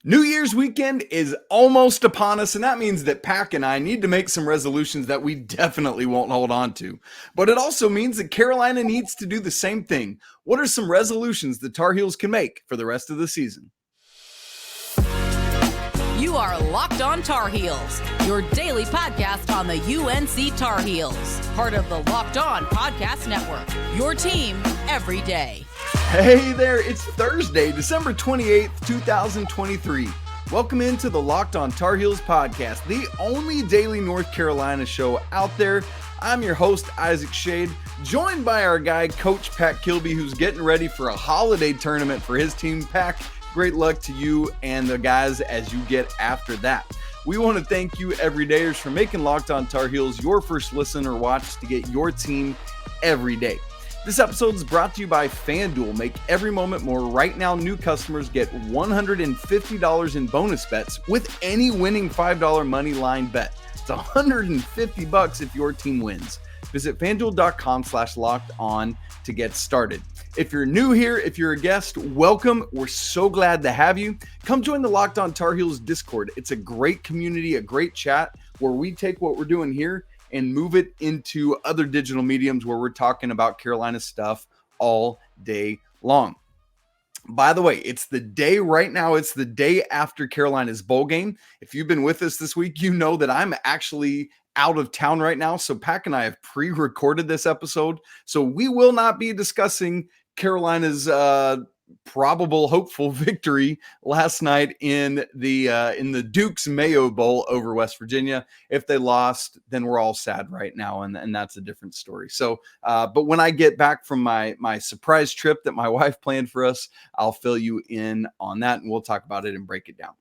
New Year's weekend is almost upon us, and that means that Pack and I need to make some resolutions that we definitely won't hold on to. But it also means that Carolina needs to do the same thing. What are some resolutions the Tar Heels can make for the rest of the season? You are Locked On Tar Heels, your daily podcast on the UNC Tar Heels, part of the Locked On Podcast Network, your team every day. Hey there, it's Thursday, December 28th, 2023. Welcome into the Locked On Tar Heels podcast, the only daily North Carolina show out there. I'm your host, Isaac Shade, joined by our guy, Coach Pat Kilby, who's getting ready for a holiday tournament for his team. Pack, great luck to you and the guys as you get after that. We want to thank you, everydayers, for making Locked On Tar Heels your first listen or watch to get your team every day. This episode is brought to you by FanDuel. Make every moment more. Right now, new customers get $150 in bonus bets with any winning $5 money line bet. It's $150 if your team wins. Visit FanDuel.com/locked-on to get started. If you're new here, if you're a guest, welcome. We're so glad to have you. Come join the Locked On Tar Heels Discord. It's a great community, a great chat where we take what we're doing here and move it into other digital mediums where we're talking about Carolina stuff all day long. By the way, it's the day right now. It's the day after Carolina's bowl game. If you've been with us this week, you know that I'm actually out of town right now. So Pack and I have pre-recorded this episode. So we will not be discussing Carolina's probable hopeful victory last night in the Duke's Mayo Bowl over West Virginia. If they lost, then we're all sad right now, and that's a different story. So, but when I get back from my surprise trip that my wife planned for us, I'll fill you in on that, and we'll talk about it and break it down.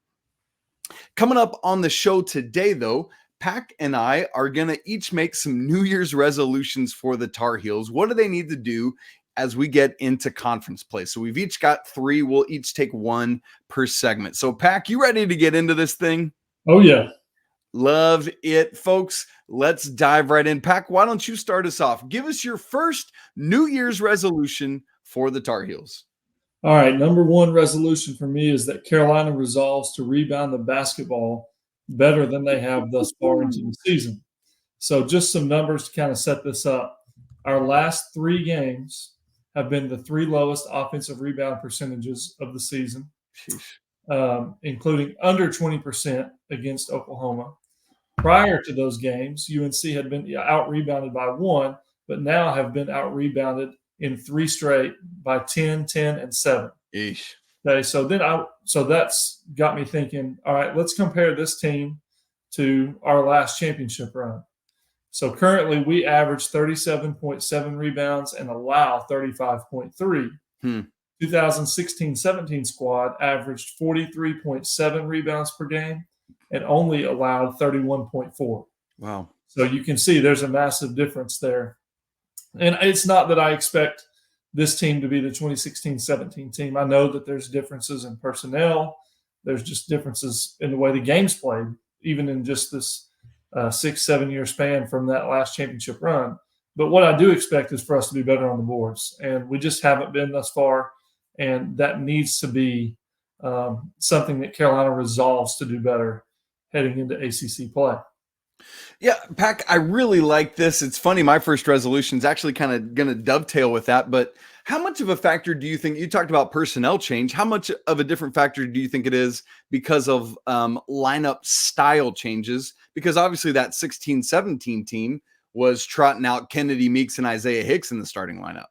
Coming up on the show today, though, Pack and I are going to each make some New Year's resolutions for the Tar Heels. What do they need to do as we get into conference play? So we've each got 3. We'll each take 1 per segment. So Pack, you ready to get into this thing? Oh, yeah. Love it, folks. Let's dive right in. Pack, why don't you start us off? Give us your first New Year's resolution for the Tar Heels. All right. Number 1 resolution for me is that Carolina resolves to rebound the basketball better than they have thus far into the season. So just some numbers to kind of set this up. Our last 3 games have been the 3 lowest offensive rebound percentages of the season, including under 20% against Oklahoma. Prior to those games, UNC had been out-rebounded by 1, but now have been out-rebounded in 3 straight by 10, 10, and 7. Eesh. Okay, so that's got me thinking, all right, let's compare this team to our last championship run. So currently we average 37.7 rebounds and allow 35.3. 2016-17 squad averaged 43.7 rebounds per game and only allowed 31.4. Wow. So you can see there's a massive difference there. And it's not that I expect this team to be the 2016-17 team. I know that there's differences in personnel. There's just differences in the way the game's played, even in just this 6-7 year span from that last championship run. But what I do expect is for us to be better on the boards, and we just haven't been thus far, and that needs to be something that Carolina resolves to do better heading into ACC play. Yeah, Pack, I really like this. It's funny, my first resolution is actually kind of going to dovetail with that, but how much of a factor do you think, you talked about personnel change, how much of a different factor do you think it is because of lineup style changes? Because obviously that 16-17 team was trotting out Kennedy Meeks and Isaiah Hicks in the starting lineup.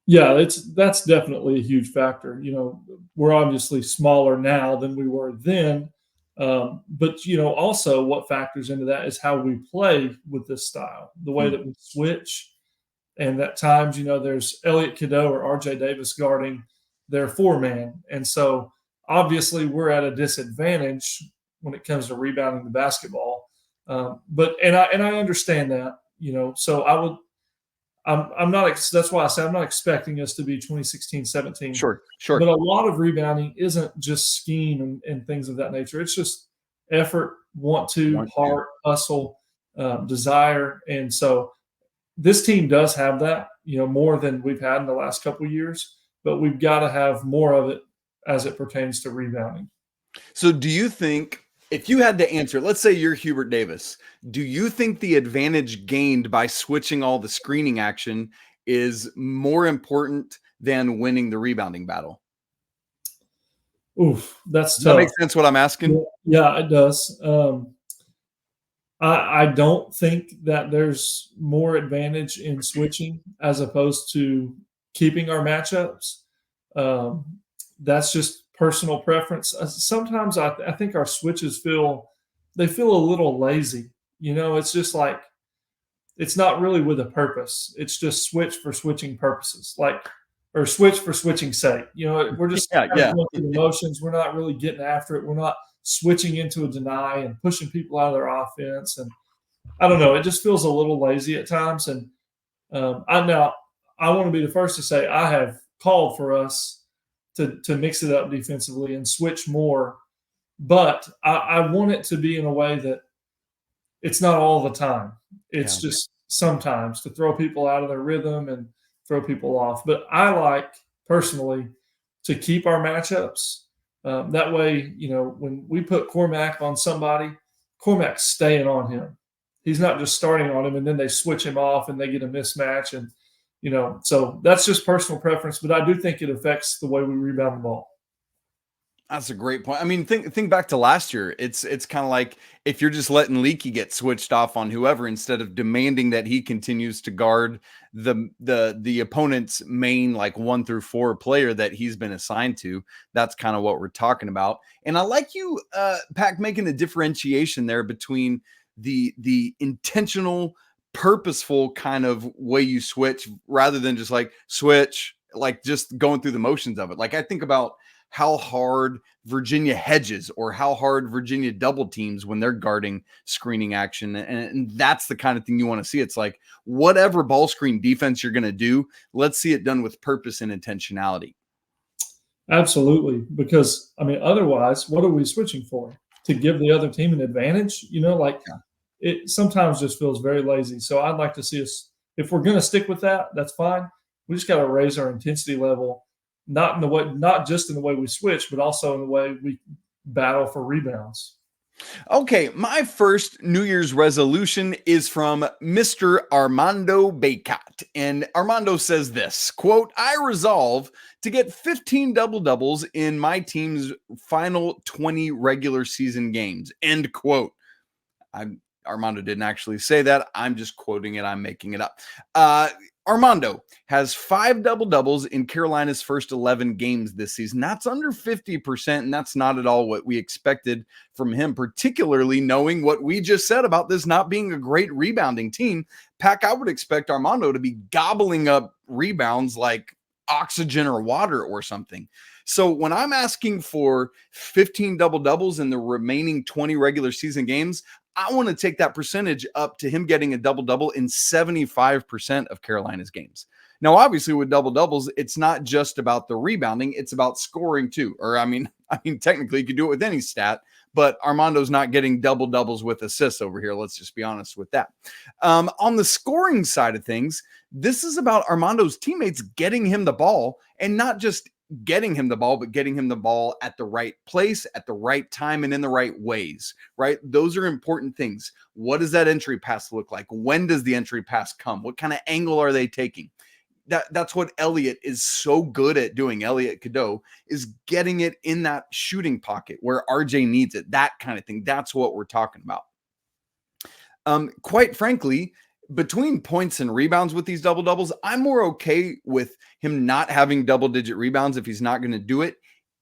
Yeah, that's definitely a huge factor. You know, we're obviously smaller now than we were then. But, you know, also what factors into that is how we play with this style, the way that we switch. And at times, you know, there's Elliot, Cadeau, or RJ Davis guarding their 4-man. And so obviously we're at a disadvantage when it comes to rebounding the basketball. But I understand that, you know, so I'm not, that's why I say I'm not expecting us to be 2016-17. Sure. But a lot of rebounding isn't just scheme and things of that nature. It's just effort, heart, hustle, desire. And so this team does have that, you know, more than we've had in the last couple of years, but we've got to have more of it as it pertains to rebounding. So do you think, if you had to answer, let's say you're Hubert Davis, do you think the advantage gained by switching all the screening action is more important than winning the rebounding battle? Oof, that's Does that tough. make sense what I'm asking? Yeah, it does. I don't think that there's more advantage in switching as opposed to keeping our matchups. That's just personal preference. Sometimes I think our switches feel a little lazy. It's just like it's not really with a purpose. It's just switch for switching purposes, or switch for switching sake. We're just Yeah, kind of going through the motions. We're not really getting after it. We're not switching into a deny and pushing people out of their offense. And I don't know. It just feels a little lazy at times. And I want to be the first to say I have called for us to mix it up defensively and switch more. But I want it to be in a way that it's not all the time. It's just sometimes to throw people out of their rhythm and throw people off. But I like personally to keep our matchups. That way, when we put Cormac on somebody, Cormac's staying on him. He's not just starting on him and then they switch him off and they get a mismatch. And, so that's just personal preference. But I do think it affects the way we rebound the ball. That's a great point. I mean, think back to last year. It's kind of like if you're just letting Leaky get switched off on whoever instead of demanding that he continues to guard the opponent's main 1 through 4 player that he's been assigned to. That's kind of what we're talking about. And I like you, Pac, making the differentiation there between the intentional, purposeful kind of way you switch rather than just switch, just going through the motions of it. I think about how hard Virginia hedges or how hard Virginia double teams when they're guarding screening action. And that's the kind of thing you want to see. It's like whatever ball screen defense you're going to do, let's see it done with purpose and intentionality. Absolutely. Because, otherwise, what are we switching for? To give the other team an advantage? It sometimes just feels very lazy. So I'd like to see us, if we're going to stick with that, that's fine. We just got to raise our intensity level. Not just in the way we switch, but also in the way we battle for rebounds. Okay, my first New Year's resolution is from Mr. Armando Bacot. And Armando says this, quote, I resolve to get 15 double-doubles in my team's final 20 regular season games, end quote. Armando didn't actually say that. I'm just quoting it. I'm making it up. Armando has 5 double-doubles in Carolina's first 11 games this season. That's under 50%, and that's not at all what we expected from him, particularly knowing what we just said about this not being a great rebounding team. Pac, I would expect Armando to be gobbling up rebounds like oxygen or water or something. So when I'm asking for 15 double-doubles in the remaining 20 regular season games, I want to take that percentage up to him getting a double-double in 75% of Carolina's games. Now, obviously, with double-doubles, it's not just about the rebounding. It's about scoring, too. Or, technically, you could do it with any stat, but Armando's not getting double-doubles with assists over here. Let's just be honest with that. On the scoring side of things, this is about Armando's teammates getting him the ball, and not just getting him the ball, but getting him the ball at the right place, at the right time, and in the right ways, right? Those are important things. What does that entry pass look like? When does the entry pass come? What kind of angle are they taking? That's what Elliot is so good at doing. Elliot Cadeau is getting it in that shooting pocket where RJ needs it, that kind of thing. That's what we're talking about. Quite frankly, between points and rebounds with these double-doubles, I'm more okay with him not having double-digit rebounds if he's not going to do it,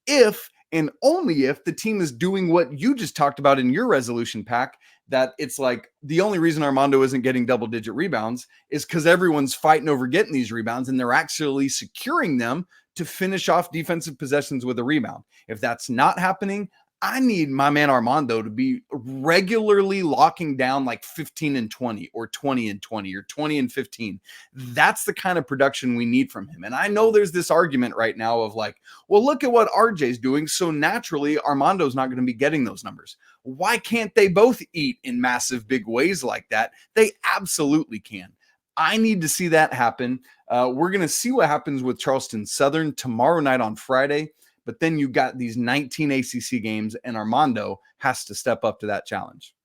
if and only if the team is doing what you just talked about in your resolution, Pac, that it's like the only reason Armando isn't getting double-digit rebounds is because everyone's fighting over getting these rebounds, and they're actually securing them to finish off defensive possessions with a rebound. If that's not happening, I need my man Armando to be regularly locking down 15 and 20 or 20 and 20 or 20 and 15. That's the kind of production we need from him. And I know there's this argument right now of well, look at what RJ's doing. So naturally, Armando's not going to be getting those numbers. Why can't they both eat in massive big ways like that? They absolutely can. I need to see that happen. We're going to see what happens with Charleston Southern tomorrow night on Friday. But then you got these 19 ACC games, and Armando has to step up to that challenge.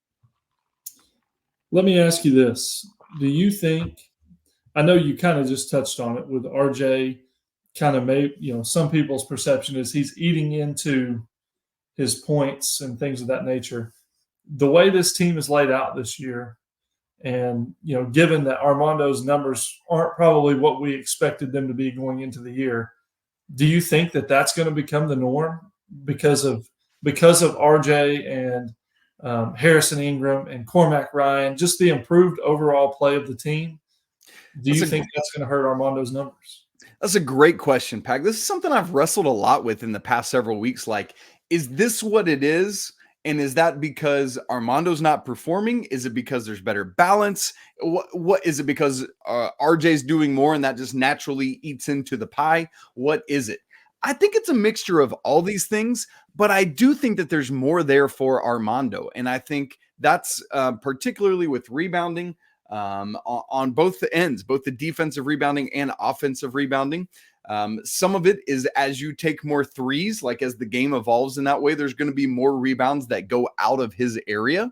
Let me ask you this. Do you think – I know you kind of just touched on it with RJ kind of made – some people's perception is he's eating into his points and things of that nature. The way this team is laid out this year, and, given that Armando's numbers aren't probably what we expected them to be going into the year, do you think that that's going to become the norm because of RJ and Harrison Ingram and Cormac Ryan, just the improved overall play of the team? Do you think that's going to hurt Armando's numbers? That's a great question, Pac. This is something I've wrestled a lot with in the past several weeks. Like, is this what it is? And is that because Armando's not performing? Is it because there's better balance? What is it because RJ's doing more and that just naturally eats into the pie? What is it? I think it's a mixture of all these things, but I do think that there's more there for Armando. And I think that's particularly with rebounding on both the ends, both the defensive rebounding and offensive rebounding. Some of it is as you take more threes, like as the game evolves in that way, there's going to be more rebounds that go out of his area.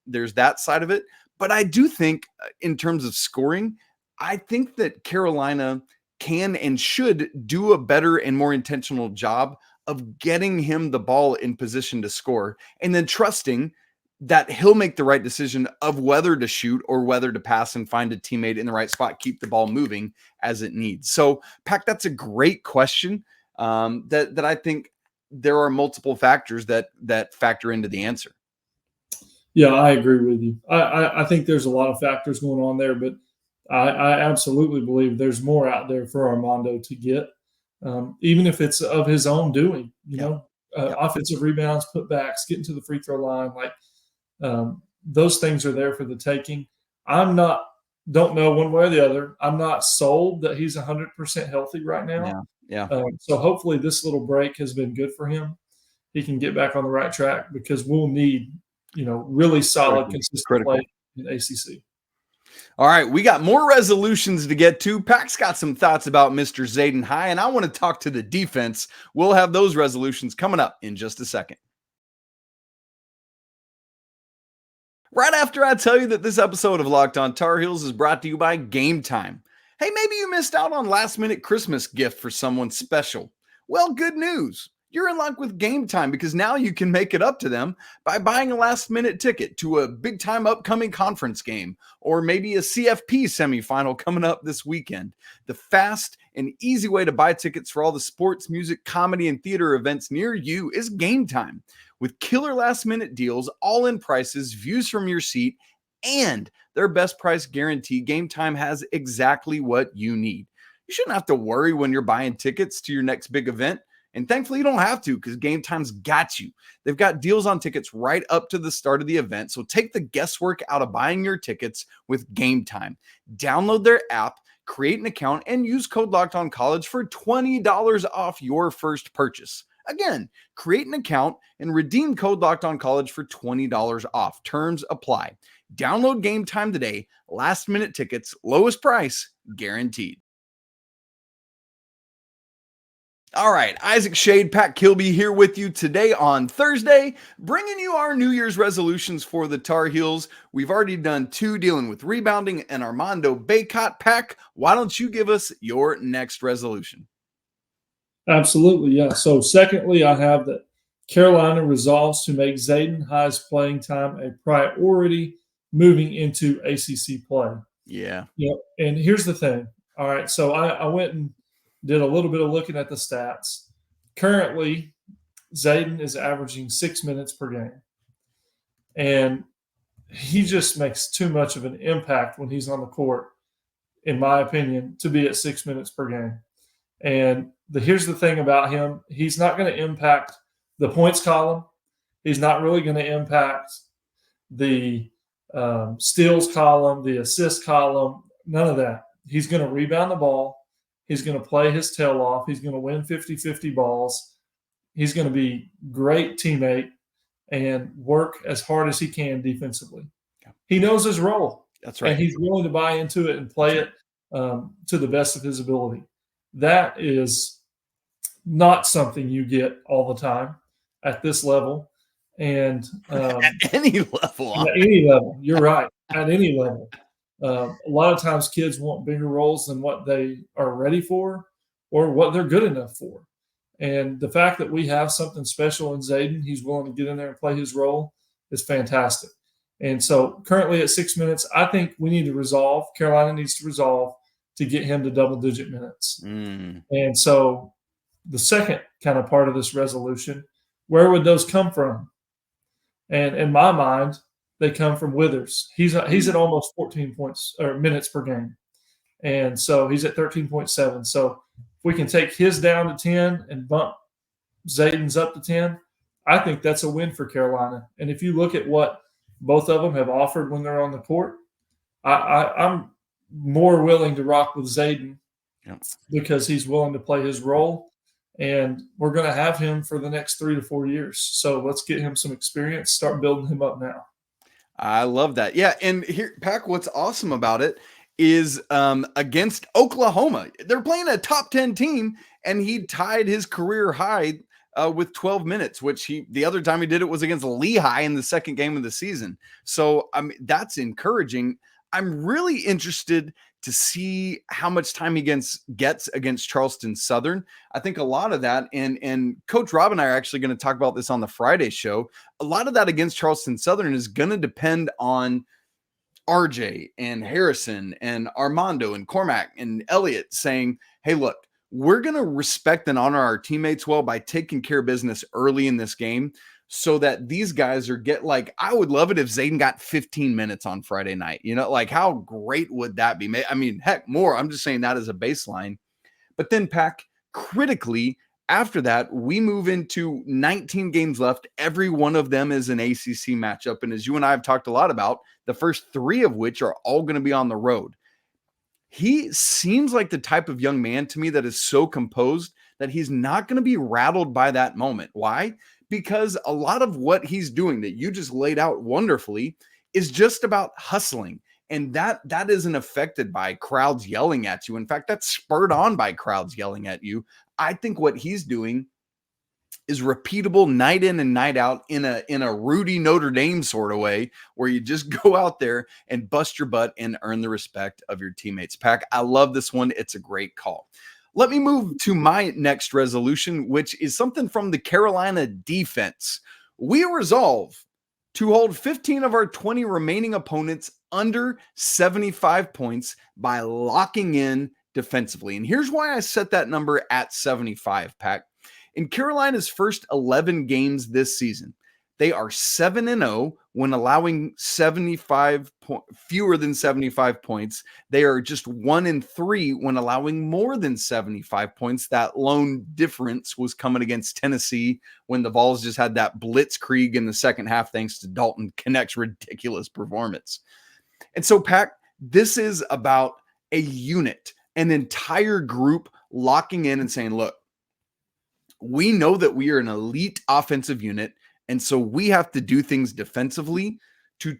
There's that side of it. But I do think in terms of scoring, I think that Carolina can and should do a better and more intentional job of getting him the ball in position to score and then trusting that he'll make the right decision of whether to shoot or whether to pass and find a teammate in the right spot, keep the ball moving as it needs. So, Pac, that's a great question that I think there are multiple factors that factor into the answer. Yeah, I agree with you. I think there's a lot of factors going on there, but I absolutely believe there's more out there for Armando to get, even if it's of his own doing, offensive rebounds, putbacks, getting to the free throw line, those things are there for the taking. Don't know one way or the other. I'm not sold that he's 100% healthy right now. Yeah. So hopefully this little break has been good for him. He can get back on the right track because we'll need, really solid, consistent play in ACC. All right, we got more resolutions to get to. Pac's got some thoughts about Mr. Zayden High, and I want to talk to the defense. We'll have those resolutions coming up in just a second. Right after I tell you that this episode of Locked On Tar Heels is brought to you by Gametime. Hey, maybe you missed out on last-minute Christmas gift for someone special. Well, good news. You're in luck with Gametime because now you can make it up to them by buying a last-minute ticket to a big-time upcoming conference game or maybe a CFP semifinal coming up this weekend. The fast and easy way to buy tickets for all the sports, music, comedy, and theater events near you is Gametime. With killer last-minute deals, all-in prices, views from your seat, and their best price guarantee, Gametime has exactly what you need. You shouldn't have to worry when you're buying tickets to your next big event. And thankfully, you don't have to because Gametime's got you. They've got deals on tickets right up to the start of the event. So take the guesswork out of buying your tickets with Gametime. Download their app, create an account, and use code LOCKEDONCollege for $20 off your first purchase. Again, create an account and redeem code LOCKEDONCollege for $20 off. Terms apply. Download Gametime today. Last-minute tickets, lowest price, guaranteed. All right, Isaac Shade, Pat Kilby here with you today on Thursday, bringing you our New Year's resolutions for the Tar Heels. We've already done 2 dealing with rebounding and Armando Bacot. Pac, why don't you give us your next resolution? Absolutely, yeah. So secondly, I have that Carolina resolves to make Zayden High's playing time a priority moving into ACC play. Yeah. And here's the thing. All right, so I went and did a little bit of looking at the stats. Currently, Zayden is averaging 6 minutes per game. And he just makes too much of an impact when he's on the court, in my opinion, to be at 6 minutes per game. And here's the thing about him. He's not going to impact the points column. He's not really going to impact the steals column, the assist column, none of that. He's going to rebound the ball. He's going to play his tail off. He's going to win 50-50 balls. He's going to be a great teammate and work as hard as he can defensively. He knows his role. That's right. And he's willing to buy into it and play it to the best of his ability. That is not something you get all the time at this level. And At any level. at any level, you're right. At any level. A lot of times kids want bigger roles than what they are ready for or what they're good enough for. And the fact that we have something special in Zayden, he's willing to get in there and play his role, is fantastic. And so currently at 6 minutes, I think we need to resolve, Carolina needs to resolve to get him to double-digit minutes. And so the second kind of part of this resolution, where would those come from? And in my mind, they come from Withers. He's at almost 14 points or minutes per game. And so he's at 13.7. So if we can take his down to 10 and bump Zayden's up to 10, I think that's a win for Carolina. And if you look at what both of them have offered when they're on the court, I'm more willing to rock with Zayden because he's willing to play his role. And we're going to have him for the next 3 to 4 years. So let's get him some experience, start building him up now. I love that. Yeah. And here, Pac, what's awesome about it is against Oklahoma. They're playing a top 10 team, and he tied his career high with 12 minutes, which the other time he did it was against Lehigh in the second game of the season. So that's encouraging. I'm really interested to see how much time he gets against Charleston Southern. I think a lot of that, and Coach Rob and I are actually going to talk about this on the Friday show. A lot of that against Charleston Southern is going to depend on RJ and Harrison and Armando and Cormac and Elliot saying, hey, look, we're going to respect and honor our teammates well by taking care of business early in this game, so that these guys I would love it if Zayden got 15 minutes on Friday night. How great would that be? I mean, heck, more. I'm just saying that as a baseline. But then, Pac, critically, after that, we move into 19 games left. Every one of them is an ACC matchup. And as you and I have talked a lot about, the first 3 of which are all going to be on the road. He seems like the type of young man to me that is so composed that he's not going to be rattled by that moment. Why? Because a lot of what he's doing that you just laid out wonderfully is just about hustling. And that isn't affected by crowds yelling at you. In fact, that's spurred on by crowds yelling at you. I think what he's doing is repeatable night in and night out in a Rudy Notre Dame sort of way, where you just go out there and bust your butt and earn the respect of your teammates. Pac, I love this one. It's a great call. Let me move to my next resolution, which is something from the Carolina defense. We resolve to hold 15 of our 20 remaining opponents under 75 points by locking in defensively. And here's why I set that number at 75, Pac. In Carolina's first 11 games this season, they are 7-0 when allowing fewer than 75 points. They are just 1-3 when allowing more than 75 points. That lone difference was coming against Tennessee when the Vols just had that blitzkrieg in the second half thanks to Dalton Connect's ridiculous performance. And so, Pac, this is about a unit, an entire group locking in and saying, look, we know that we are an elite offensive unit, and so we have to do things defensively to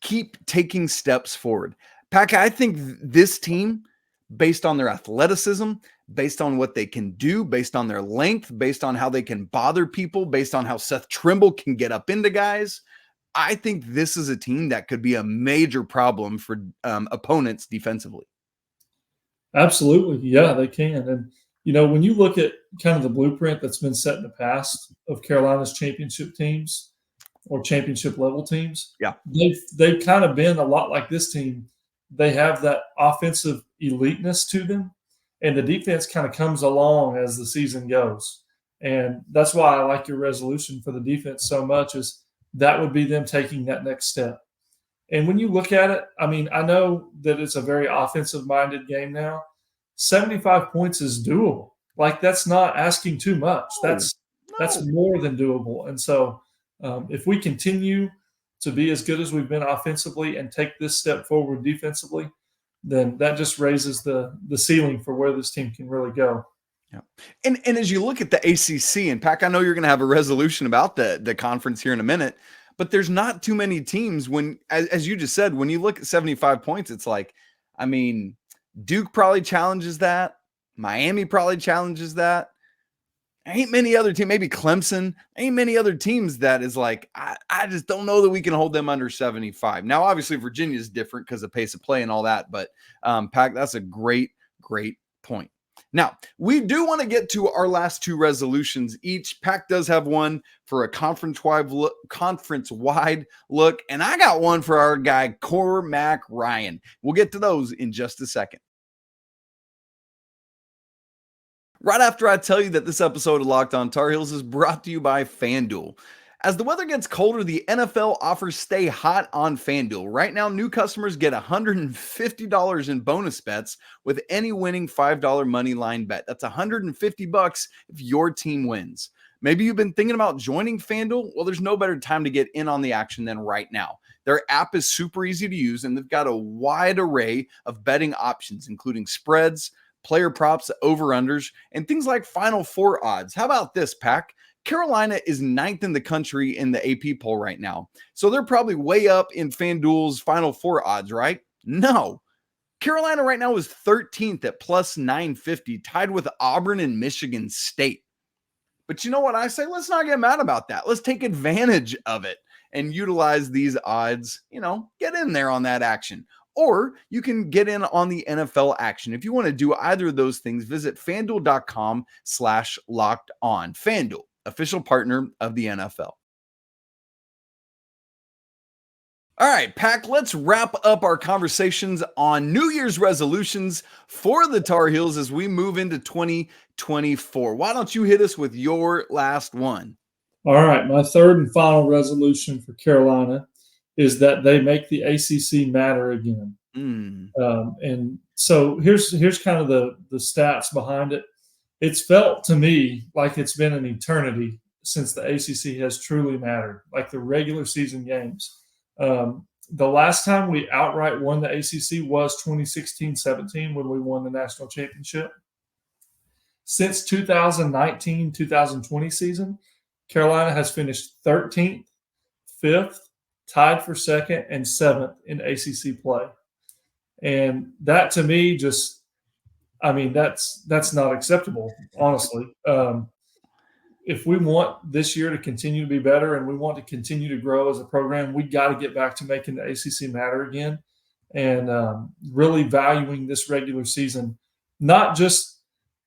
keep taking steps forward. Pac, I think this team, based on their athleticism, based on what they can do, based on their length, based on how they can bother people, based on how Seth Trimble can get up into guys, I think this is a team that could be a major problem for opponents defensively. Absolutely. Yeah, they can. And when you look at kind of the blueprint that's been set in the past of Carolina's championship teams or championship level teams, they've kind of been a lot like this team. They have that offensive eliteness to them, and the defense kind of comes along as the season goes. And that's why I like your resolution for the defense so much, is that would be them taking that next step. And when you look at it, I mean, I know that it's a very offensive-minded game now. 75 points is doable. That's not asking too much. That's more than doable. And so if we continue to be as good as we've been offensively and take this step forward defensively, then that just raises the ceiling for where this team can really go. Yeah. And as you look at the ACC, and Pac, I know you're going to have a resolution about the conference here in a minute, but there's not too many teams as you just said, when you look at 75 points, it's Duke probably challenges that. Miami probably challenges that. ain't many other teams, maybe Clemson, ain't many other teams that is like, I just don't know that we can hold them under 75. Now, obviously, Virginia is different because of pace of play and all that, but Pack, that's a great point. Now, we do want to get to our last two resolutions each. Pack does have one for a conference-wide look, and I got one for our guy, Cormac Ryan. We'll get to those in just a second. Right after I tell you that this episode of Locked On Tar Heels is brought to you by FanDuel. As the weather gets colder, the NFL offers stay hot on FanDuel. Right now, new customers get $150 in bonus bets with any winning $5 money line bet. That's $150 if your team wins. Maybe you've been thinking about joining FanDuel? Well, there's no better time to get in on the action than right now. Their app is super easy to use, and they've got a wide array of betting options, including spreads, player props, over-unders, and things like Final Four odds. How about this, Pack? Carolina is 9th in the country in the AP poll right now. So they're probably way up in FanDuel's Final Four odds, right? No. Carolina right now is 13th at plus 950, tied with Auburn and Michigan State. But you know what I say? Let's not get mad about that. Let's take advantage of it and utilize these odds, get in there on that action. Or you can get in on the NFL action. If you want to do either of those things, visit FanDuel.com/lockedon. FanDuel, official partner of the NFL. All right, Pack, let's wrap up our conversations on New Year's resolutions for the Tar Heels as we move into 2024. Why don't you hit us with your last one? All right, my third and final resolution for Carolina is that they make the ACC matter again. And so here's kind of the stats behind it. It's felt to me like it's been an eternity since the ACC has truly mattered, like the regular season games. The last time we outright won the ACC was 2016-17 when we won the national championship. Since 2019-2020 season, Carolina has finished 13th, 5th, tied for 2nd, and 7th in ACC play. And that to me that's not acceptable, honestly. If we want this year to continue to be better and we want to continue to grow as a program, we got to get back to making the ACC matter again and really valuing this regular season, not just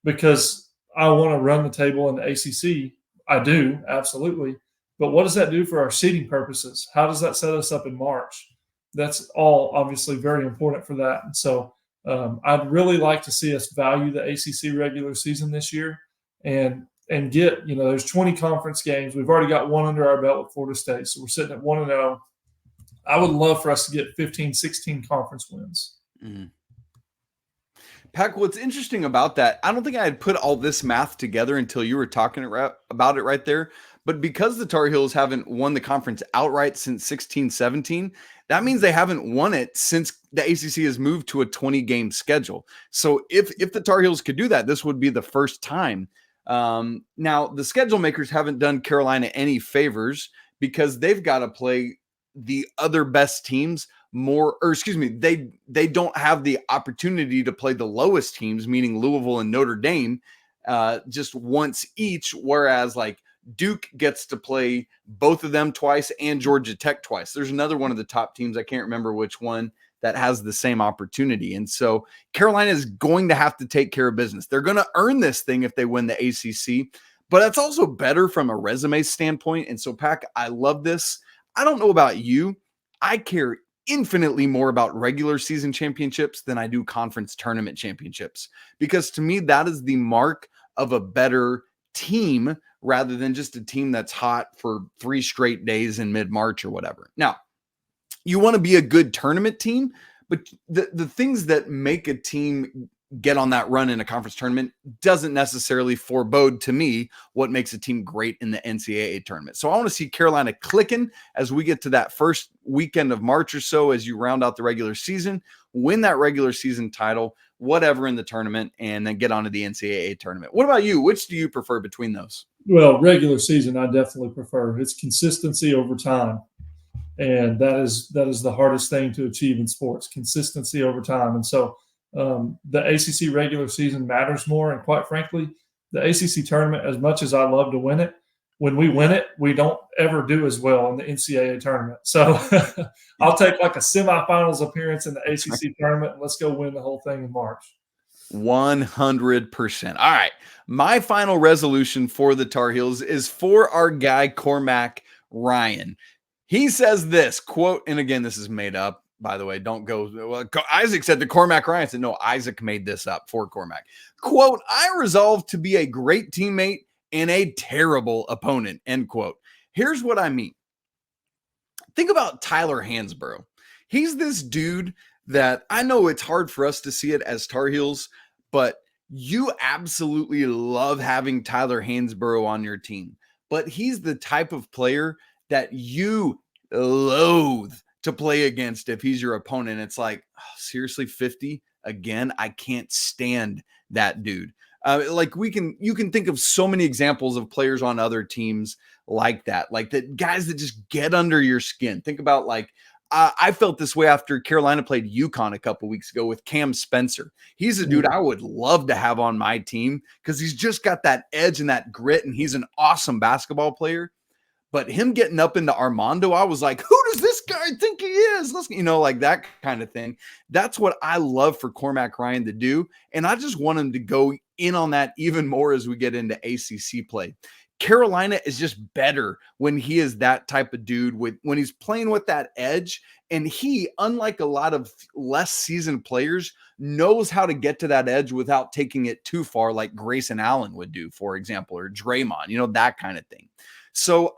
because I want to run the table in the ACC. I do, absolutely. But what does that do for our seeding purposes? How does that set us up in March? That's all obviously very important for that. And so I'd really like to see us value the ACC regular season this year and get, there's 20 conference games. We've already got one under our belt with Florida State. So we're sitting at 1-0. I would love for us to get 15, 16 conference wins. Mm-hmm. Pack, what's interesting about that, I don't think I had put all this math together until you were talking about it right there. But because the Tar Heels haven't won the conference outright since 16-17, that means they haven't won it since the ACC has moved to a 20-game schedule. So if the Tar Heels could do that, this would be the first time. Now, the schedule makers haven't done Carolina any favors because they've got to play the other best teams they don't have the opportunity to play the lowest teams, meaning Louisville and Notre Dame, just once each, whereas like Duke gets to play both of them twice and Georgia Tech twice. There's another one of the top teams, I can't remember which one, that has the same opportunity. And so Carolina is going to have to take care of business. They're going to earn this thing if they win the ACC, but it's also better from a resume standpoint. And so, Pack, I love this. I don't know about you. I care infinitely more about regular season championships than I do conference tournament championships, because to me, that is the mark of a better team rather than just a team that's hot for 3 straight days in mid-March or whatever. Now, you want to be a good tournament team, but the things that make a team get on that run in a conference tournament doesn't necessarily forebode to me what makes a team great in the NCAA tournament. So I want to see Carolina clicking as we get to that first weekend of March or so, as you round out the regular season, win that regular season title, whatever in the tournament, and then get on to the NCAA tournament. What about you? Which do you prefer between those? Well, regular season, I definitely prefer. It's consistency over time. And that is the hardest thing to achieve in sports, consistency over time. And so the ACC regular season matters more. And quite frankly, the ACC tournament, as much as I love to win it, when we win it, we don't ever do as well in the NCAA tournament. So I'll take like a semifinals appearance in the ACC tournament, and let's go win the whole thing in March. 100%. All right. My final resolution for the Tar Heels is for our guy, Cormac Ryan. He says this, quote, and again, this is made up, by the way. Don't go. Well, Isaac said to Cormac Ryan. Said, no, Isaac made this up for Cormac. Quote, I resolve to be a great teammate and a terrible opponent, end quote. Here's what I mean. Think about Tyler Hansborough. He's this dude that I know it's hard for us to see it as Tar Heels, but you absolutely love having Tyler Hansborough on your team. But he's the type of player that you loathe to play against if he's your opponent. It's like, oh, seriously, 50 again? I can't stand that dude. You can think of so many examples of players on other teams like that, like the guys that just get under your skin. Think about I felt this way after Carolina played UConn a couple weeks ago with Cam Spencer. He's a dude I would love to have on my team because he's just got that edge and that grit, and he's an awesome basketball player. But him getting up into Armando, I was like, who does this guy think he is? Let's, like that kind of thing. That's what I love for Cormac Ryan to do. And I just want him to go in on that even more as we get into ACC play. Carolina is just better when he is that type of dude, when he's playing with that edge. And he, unlike a lot of less seasoned players, knows how to get to that edge without taking it too far, like Grayson Allen would do, for example, or Draymond, that kind of thing. So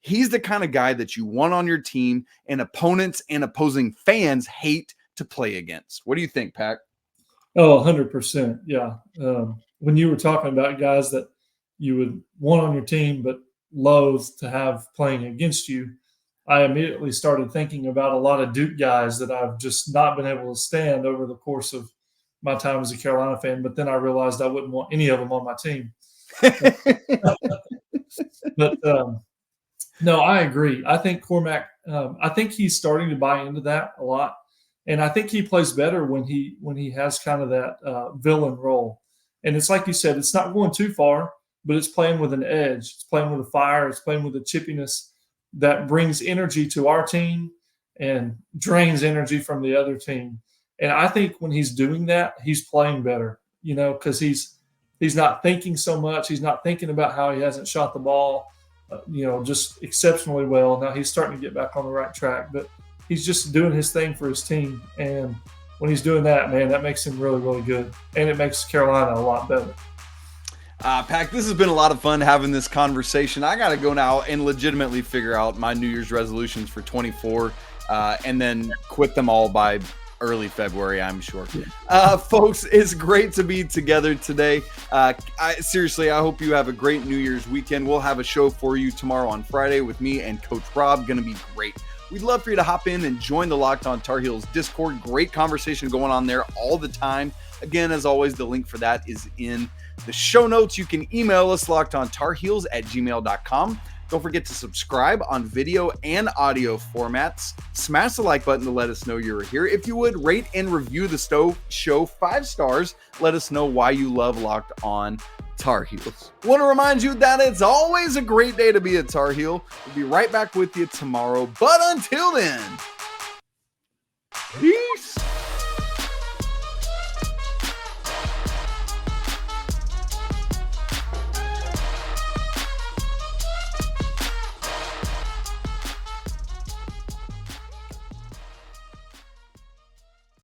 he's the kind of guy that you want on your team, and opponents and opposing fans hate to play against. What do you think, Pac? Oh, 100%. Yeah. When you were talking about guys that you would want on your team but loathe to have playing against you, I immediately started thinking about a lot of Duke guys that I've just not been able to stand over the course of my time as a Carolina fan. But then I realized I wouldn't want any of them on my team. But no, I agree. I think Cormac, I think he's starting to buy into that a lot. And I think he plays better when he has kind of that villain role. And it's like you said, it's not going too far, but it's playing with an edge. It's playing with a fire. It's playing with a chippiness that brings energy to our team and drains energy from the other team. And I think when he's doing that, he's playing better, because he's not thinking so much. He's not thinking about how he hasn't shot the ball, just exceptionally well. Now he's starting to get back on the right track, but he's just doing his thing for his team. And when he's doing that, man, that makes him really, really good. And it makes Carolina a lot better. Pac, this has been a lot of fun having this conversation. I got to go now and legitimately figure out my New Year's resolutions for 24 and then quit them all by early February, I'm sure. Folks, it's great to be together today. Seriously, I hope you have a great New Year's weekend. We'll have a show for you tomorrow on Friday with me and Coach Rob. Going to be great. We'd love for you to hop in and join the Locked On Tar Heels Discord. Great conversation going on there all the time. Again, as always, the link for that is in the show notes. You can email us lockedontarheels@gmail.com. Don't forget to subscribe on video and audio formats. Smash the like button to let us know you're here. If you would, rate and review the show 5 stars. Let us know why you love Locked On Tar Heels. Want to remind you that it's always a great day to be a Tar Heel. We'll be right back with you tomorrow. But until then, peace.